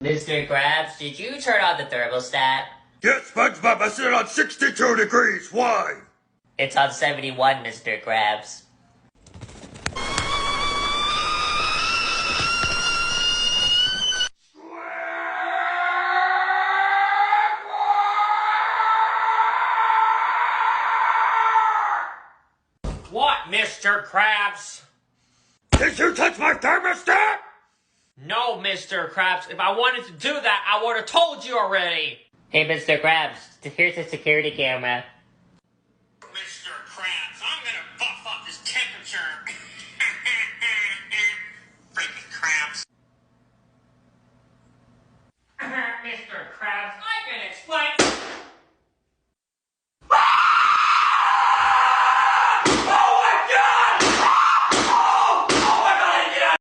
Mr. Krabs, did you turn on the thermostat? Yes, SpongeBob, I set it on 62 degrees. Why? It's on 71, Mr. Krabs. What, Mr. Krabs? Did you touch my thermostat? No, Mr. Krabs. If I wanted to do that, I would have told you already. Hey, Mr. Krabs, here's the security camera.